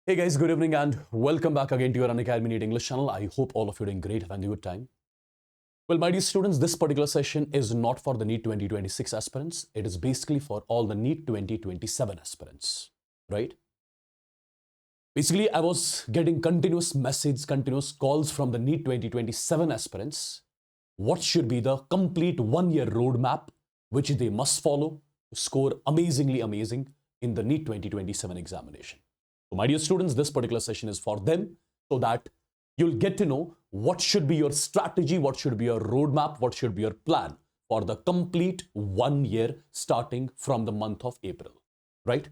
Hey guys, good evening and welcome back again to your Unacademy NEET English channel. I hope all of you are doing great, having a good time. Well, my dear students, this particular session is not for the NEET 2026 aspirants. It is basically for all the NEET 2027 aspirants, right? Basically, I was getting continuous messages, continuous calls from the NEET 2027 aspirants. What should be the complete one-year roadmap which they must follow to score amazingly amazing in the NEET 2027 examination? So my dear students, this particular session is for them so that you'll get to know what should be your strategy, what should be your roadmap, what should be your plan for the complete 1 year starting from the month of April, right?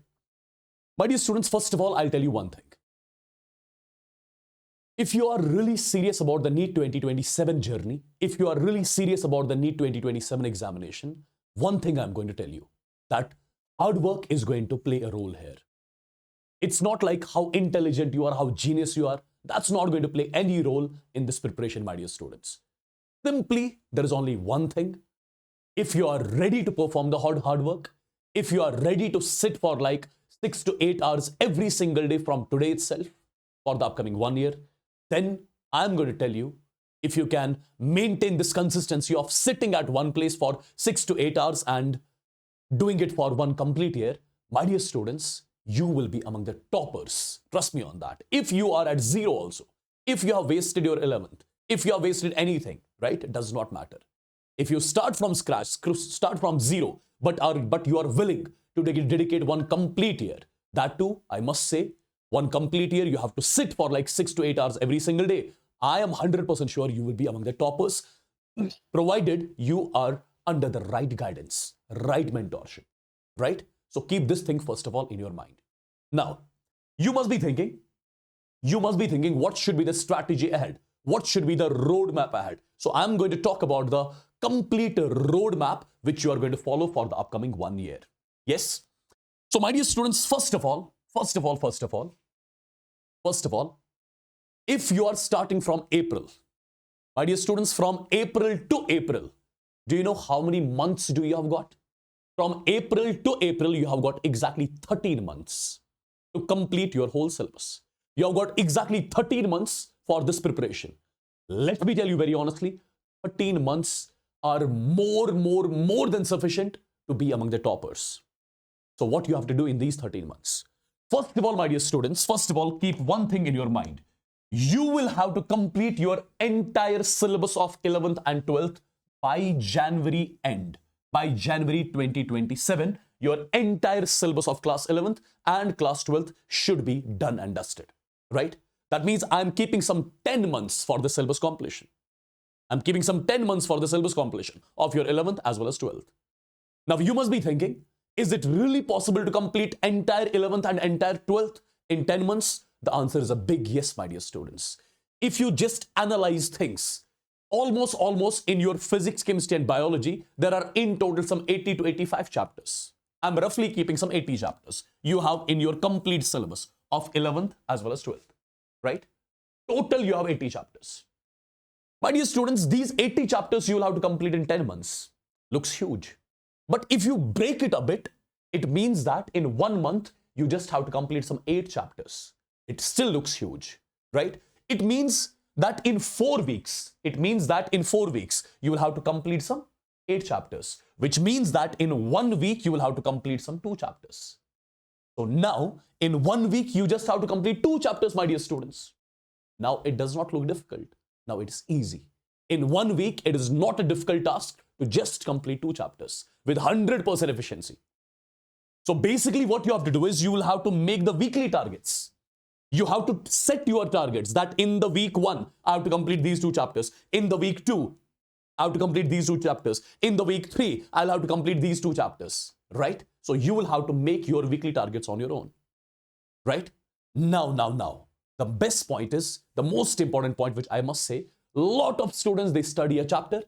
My dear students, first of all, I'll tell you one thing. If you are really serious about the NEET 2027 journey, if you are really serious about the NEET 2027 examination, one thing I'm going to tell you, that hard work is going to play a role here. It's not like how intelligent you are, how genius you are. That's not going to play any role in this preparation, my dear students. Simply, there is only one thing. If you are ready to perform the hard work, if you are ready to sit for like 6 to 8 hours every single day from today itself for the upcoming 1 year, then I'm going to tell you, if you can maintain this consistency of sitting at one place for 6 to 8 hours and doing it for one complete year, my dear students, you will be among the toppers. Trust me on that. If you are at zero also, if you have wasted your 11th, if you have wasted anything, right? It does not matter. If you start from scratch, start from zero, but you are willing to dedicate one complete year, that too, I must say, one complete year, you have to sit for like 6 to 8 hours every single day. I am 100% sure you will be among the toppers, provided you are under the right guidance, right mentorship, right? So keep this thing first of all in your mind. Now, you must be thinking, what should be the strategy ahead? What should be the roadmap ahead? So I'm going to talk about the complete roadmap which you are going to follow for the upcoming 1 year. Yes. So my dear students, first of all, if you are starting from April, my dear students, from April to April, do you know how many months do you have got? From April to April, you have got exactly 13 months to complete your whole syllabus. You have got exactly 13 months for this preparation. Let me tell you very honestly, 13 months are more than sufficient to be among the toppers. So what you have to do in these 13 months? First of all, my dear students, keep one thing in your mind. You will have to complete your entire syllabus of 11th and 12th by January end. By January 2027, your entire syllabus of class 11th and class 12th should be done and dusted, right? That means I'm keeping some 10 months for the syllabus completion. I'm keeping some 10 months for the syllabus completion of your 11th as well as 12th. Now, you must be thinking, is it really possible to complete entire 11th and entire 12th in 10 months? The answer is a big yes, my dear students. If you just analyze things, almost in your physics, chemistry and biology, there are in total some 80 to 85 chapters. I'm roughly keeping some 80 chapters you have in your complete syllabus of 11th as well as 12th, right? Total you have 80 chapters. My dear students, these 80 chapters you will have to complete in 10 months. Looks huge. But if you break it a bit, it means that in 1 month, you just have to complete some 8 chapters. It still looks huge, right? It means that in 4 weeks, you will have to complete some 8 chapters, which means that in 1 week, you will have to complete some 2 chapters. So now, in 1 week, you just have to complete 2 chapters, my dear students. Now, it does not look difficult. Now, it is easy. In 1 week, it is not a difficult task to just complete 2 chapters with 100% efficiency. So basically, what you have to do is you will have to make the weekly targets. You have to set your targets that in the week 1, I have to complete these 2 chapters. In the week 2, I have to complete these 2 chapters. In the week 3, I'll have to complete these 2 chapters, right? So you will have to make your weekly targets on your own, right? Now, the best point is, the most important point, which I must say, a lot of students, they study a chapter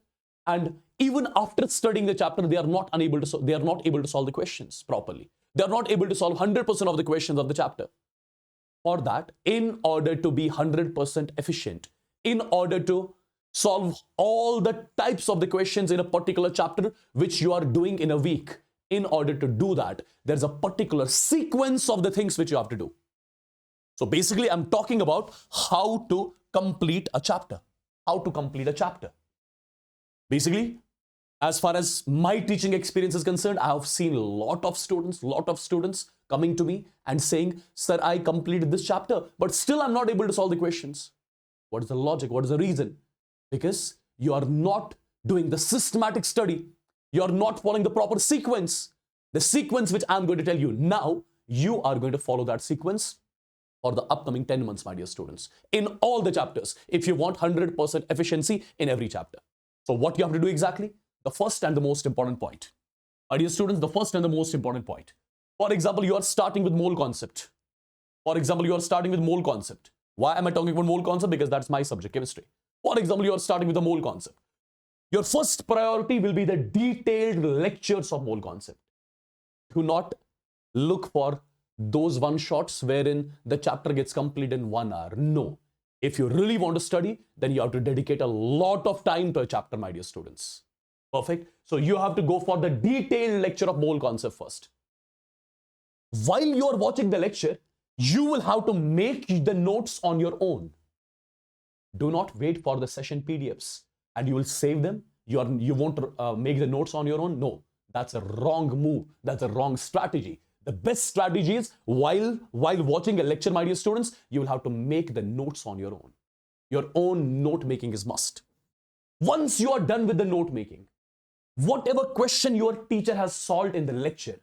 and even after studying the chapter, they are not able to solve the questions properly. They are not able to solve 100% of the questions of the chapter. For that, in order to be 100% efficient, in order to solve all the types of the questions in a particular chapter, which you are doing in a week, in order to do that, there's a particular sequence of the things which you have to do. So basically, I'm talking about how to complete a chapter. How to complete a chapter. Basically, as far as my teaching experience is concerned, I have seen a lot of students coming to me and saying, sir, I completed this chapter, but still I'm not able to solve the questions. What is the logic? What is the reason? Because you are not doing the systematic study. You're not following the proper sequence. The sequence which I'm going to tell you now, you are going to follow that sequence for the upcoming 10 months, my dear students, in all the chapters, if you want 100% efficiency in every chapter. So what you have to do exactly? The first and the most important point. My dear students, the first and the most important point. For example, you are starting with mole concept. For example, you are starting with mole concept. Why am I talking about mole concept? Because that's my subject, chemistry. For example, you are starting with the mole concept. Your first priority will be the detailed lectures of mole concept. Do not look for those one shots wherein the chapter gets completed in 1 hour. No. If you really want to study, then you have to dedicate a lot of time to a chapter, my dear students. Perfect. So you have to go for the detailed lecture of mole concept first. While you are watching the lecture, you will have to make the notes on your own. Do not wait for the session PDFs and you will save them. You won't make the notes on your own. No, that's a wrong move. That's a wrong strategy. The best strategy is while watching a lecture, my dear students, you will have to make the notes on your own. Your own note making is must. Once you are done with the note making, whatever question your teacher has solved in the lecture,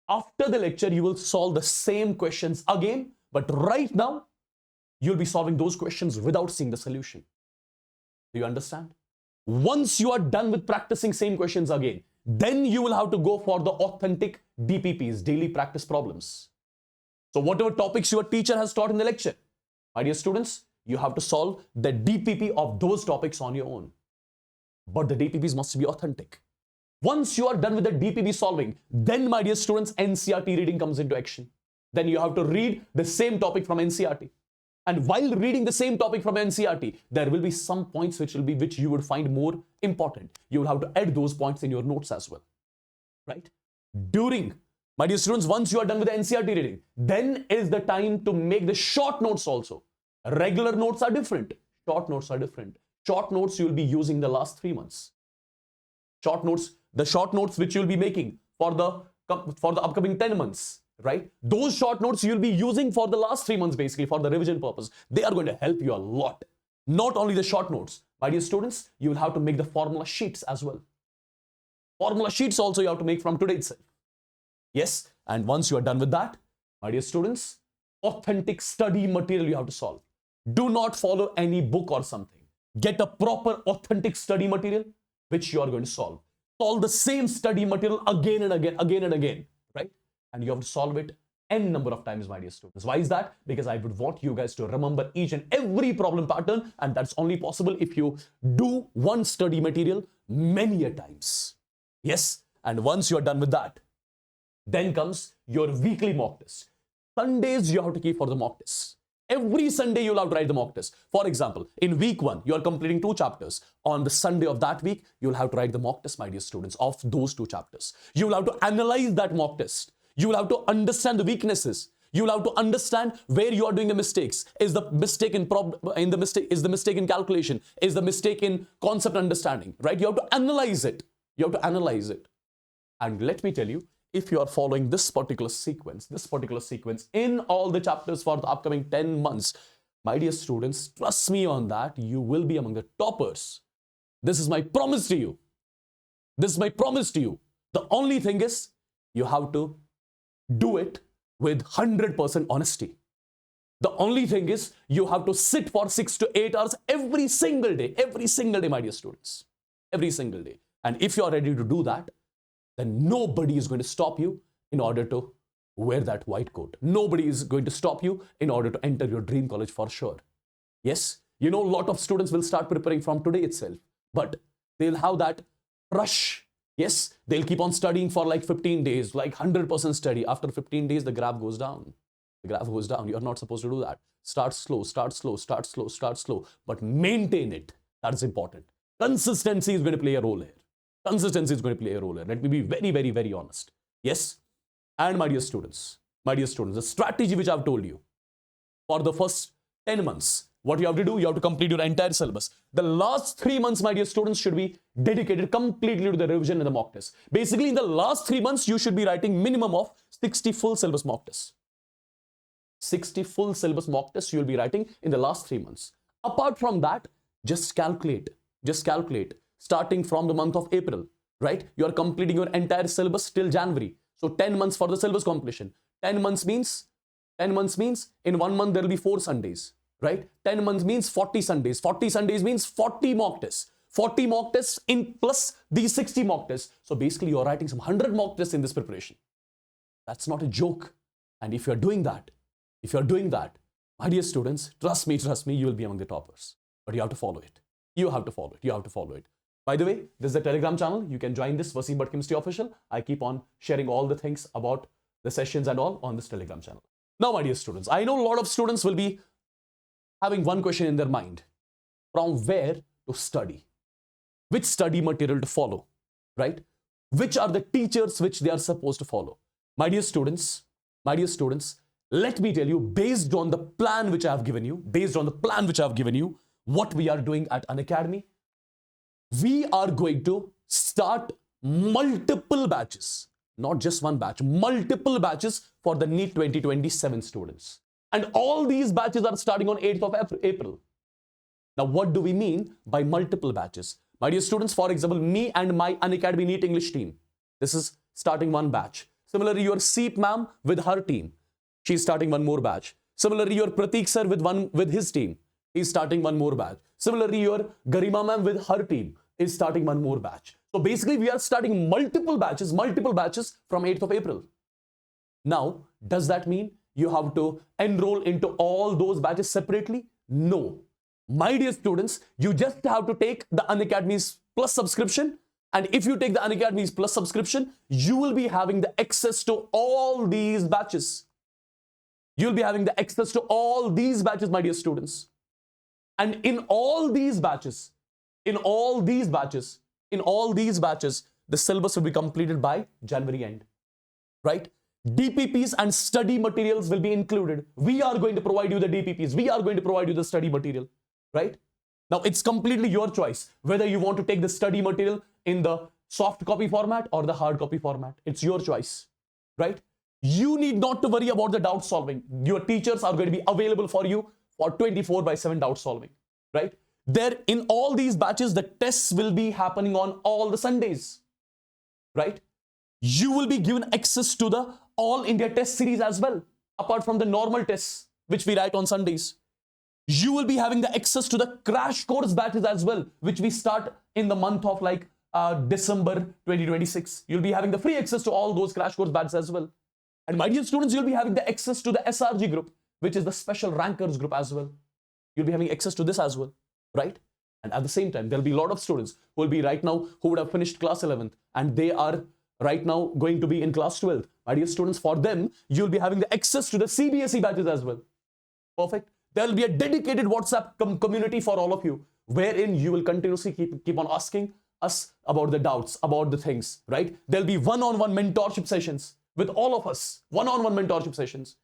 after the lecture, you will solve the same questions again, but right now, you'll be solving those questions without seeing the solution. Do you understand? Once you are done with practicing same questions again, then you will have to go for the authentic DPPs, daily practice problems. So whatever topics your teacher has taught in the lecture, my dear students, you have to solve the DPP of those topics on your own. But the DPPs must be authentic. Once you are done with the DPP solving, then my dear students, NCERT reading comes into action. Then you have to read the same topic from NCERT. And while reading the same topic from NCERT, there will be some points which you would find more important. You will have to add those points in your notes as well, right? My dear students, once you are done with the NCERT reading, then is the time to make the short notes also. Regular notes are different. Short notes are different. Short notes you will be using the last 3 months. The short notes which you'll be making for the upcoming 10 months, right? Those short notes you'll be using for the last 3 months, basically for the revision purpose. They are going to help you a lot. Not only the short notes, my dear students, you will have to make the formula sheets as well. Formula sheets also you have to make from today itself. Yes, and once you are done with that, my dear students, authentic study material you have to solve. Do not follow any book or something. Get a proper authentic study material which you are going to solve. Solve the same study material again and again, right? And you have to solve it n number of times, my dear students. Why is that? Because I would want you guys to remember each and every problem pattern, and that's only possible if you do one study material many a times. Yes, and once you are done with that, then comes your weekly mock test. Sundays you have to keep for the mock tests. Every Sunday you'll have to write the mock test. For example, in week 1, you're completing 2 chapters. On the Sunday of that week, you'll have to write the mock test, my dear students, of those 2 chapters. You'll have to analyze that mock test. You will have to understand the weaknesses. You will have to understand where you are doing the mistakes. Is the mistake in calculation? Is the mistake in concept understanding? Right? You have to analyze it. You have to analyze it. And let me tell you, if you are following this particular sequence in all the chapters for the upcoming 10 months, my dear students, trust me on that, you will be among the toppers. This is my promise to you. The only thing is, you have to do it with 100% honesty. The only thing is, you have to sit for 6 to 8 hours every single day, my dear students. Every single day. And if you are ready to do that, then nobody is going to stop you in order to wear that white coat. Nobody is going to stop you in order to enter your dream college for sure. Yes, a lot of students will start preparing from today itself, but they'll have that rush. Yes, they'll keep on studying for like 15 days, like 100% study. After 15 days, the graph goes down. You're not supposed to do that. Start slow, but maintain it. That's important. Consistency is going to play a role here. Let me be very, very, very honest. Yes. And my dear students, the strategy which I've told you, for the first 10 months. What you have to do, you have to complete your entire syllabus. The last 3 months, my dear students, should be dedicated completely to the revision and the mock test. Basically, in the last 3 months, you should be writing minimum of 60 full syllabus mock tests. 60 full syllabus mock tests you will be writing in the last 3 months. Apart from that, just calculate. Starting from the month of April, right? You are completing your entire syllabus till January. So 10 months for the syllabus completion. 10 months means in 1 month there will be 4 Sundays, right? 10 months means 40 Sundays. 40 Sundays means 40 mock tests. 40 mock tests in plus these 60 mock tests. So basically you're writing some 100 mock tests in this preparation. That's not a joke. And if you're doing that, my dear students, trust me, you will be among the toppers. But you have to follow it. You have to follow it. By the way, this is the Telegram channel. You can join this Wassim Bhat Chemistry Official. I keep on sharing all the things about the sessions and all on this Telegram channel. Now, my dear students, I know a lot of students will be having one question in their mind. From where to study? Which study material to follow, right? Which are the teachers which they are supposed to follow? My dear students, let me tell you, based on the plan which I have given you, what we are doing at Unacademy, we are going to start multiple batches, not just one batch, multiple batches for the NEET 2027 students. And all these batches are starting on 8th of April. Now, what do we mean by multiple batches? My dear students, for example, me and my Unacademy NEET English team, this is starting one batch. Similarly, your Seep ma'am with her team, she's starting one more batch. Similarly, your Pratik sir with his team, he's starting one more batch. Similarly, your Garima ma'am with her team is starting one more batch. So basically, we are starting multiple batches from 8th of April. Now, does that mean you have to enroll into all those batches separately? No. My dear students, you just have to take the Unacademy's Plus subscription. And if you take the Unacademy's Plus subscription, you will be having the access to all these batches. You'll be having the access to all these batches, my dear students. And in all these batches, the syllabus will be completed by January end, right? DPPs and study materials will be included. We are going to provide you the DPPs. We are going to provide you the study material, right? Now, it's completely your choice whether you want to take the study material in the soft copy format or the hard copy format. It's your choice, right? You need not to worry about the doubt solving. Your teachers are going to be available for you for 24/7 doubt solving, right? There, in all these batches, the tests will be happening on all the Sundays, right? You will be given access to the All India Test Series as well, apart from the normal tests, which we write on Sundays. You will be having the access to the crash course batches as well, which we start in the month of December 2026. You'll be having the free access to all those crash course batches as well. And my dear students, you'll be having the access to the SRG group, which is the special rankers group as well. You'll be having access to this as well, right? And at the same time, there'll be a lot of students who will be right now, who would have finished class 11th, and they are right now going to be in class 12th. My dear students, for them, you'll be having the access to the CBSE batches as well. Perfect. There'll be a dedicated WhatsApp community for all of you, wherein you will continuously keep on asking us about the doubts, about the things, right? There'll be one-on-one mentorship sessions with all of us, one-on-one mentorship sessions.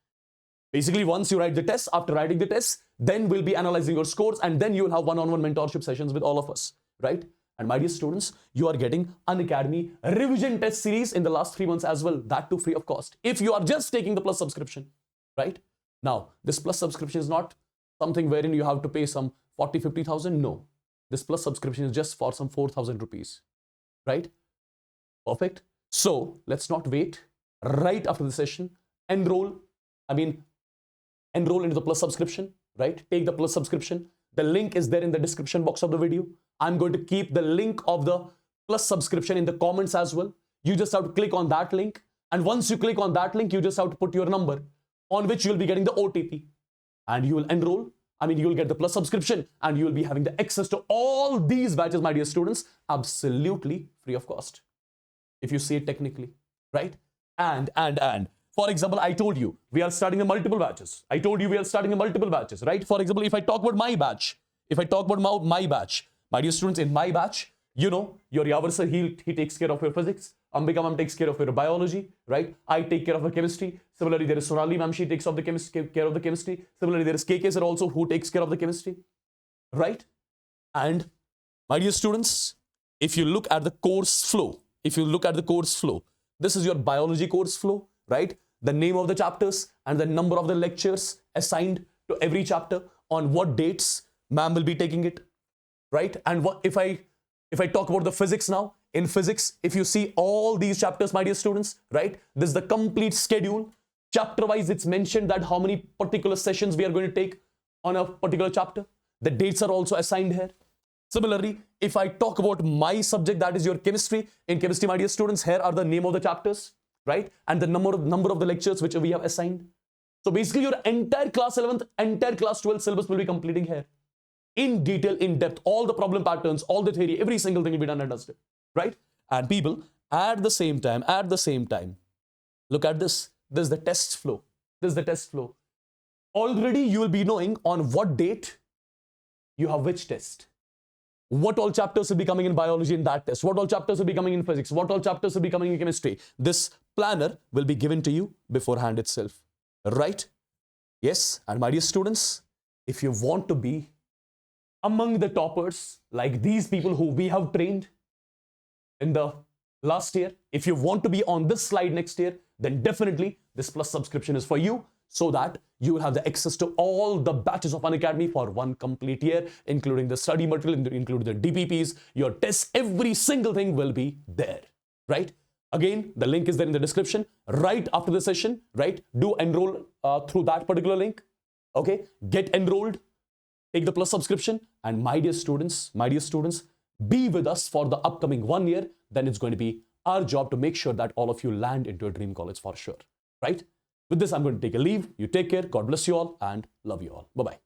Basically, once you write the test, after writing the test, then we'll be analyzing your scores, and then you will have one-on-one mentorship sessions with all of us, right? And my dear students, you are getting Unacademy revision test series in the last 3 months as well, that too free of cost, if you are just taking the Plus subscription, right? Now, this Plus subscription is not something wherein you have to pay some 40,000-50,000. No, this Plus subscription is just for some 4,000 rupees, right? Perfect. So let's not wait. Right after the session, enroll into the Plus subscription, right? Take the Plus subscription. The link is there in the description box of the video. I'm going to keep the link of the Plus subscription in the comments as well. You just have to click on that link. And once you click on that link, you just have to put your number on which you'll be getting the OTP. And you will enroll. You will get the Plus subscription and you will be having the access to all these batches, my dear students, absolutely free of cost. If you see it technically, right? And for example, I told you we are starting the multiple batches. right? For example, if I talk about my batch, my dear students, in my batch, You know, your Yavar sir, he takes care of your physics. Ambika ma'am takes care of your biology, right? I take care of your chemistry. Similarly, there is Sonali ma'am, she takes care of the chemistry. Similarly, there is KK sir also who takes care of the chemistry, right? And my dear students, if you look at the course flow, this is your biology course flow, right? The name of the chapters and the number of the lectures assigned to every chapter, on what dates ma'am will be taking it, right? And what if I talk about the physics now, in physics, if you see all these chapters, my dear students, right? This is the complete schedule. Chapter wise, it's mentioned that how many particular sessions we are going to take on a particular chapter. The dates are also assigned here. Similarly, if I talk about my subject, that is your chemistry. In chemistry, my dear students, here are the name of the chapters, right? And the number of the lectures which we have assigned. So basically, your entire class 11th, entire class 12th syllabus will be completing here. In detail, in depth, all the problem patterns, all the theory, every single thing will be done and dusted, right? And people, at the same time, look at this. This is the test flow. Already you will be knowing on what date you have which test. What all chapters will be coming in biology in that test. What all chapters will be coming in physics. What all chapters will be coming in chemistry. This planner will be given to you beforehand itself, right? Yes, and my dear students, if you want to be among the toppers, like these people who we have trained in the last year, if you want to be on this slide next year, then definitely this plus subscription is for you, so that you will have the access to all the batches of Unacademy for one complete year, including the study material, including the DPPs, your tests, every single thing will be there, right? Again, the link is there in the description right after the session, right? Do enroll through that particular link, okay? Get enrolled, take the plus subscription, and my dear students, be with us for the upcoming 1 year. Then it's going to be our job to make sure that all of you land into a dream college for sure, right? With this, I'm going to take a leave. You take care. God bless you all and love you all. Bye-bye.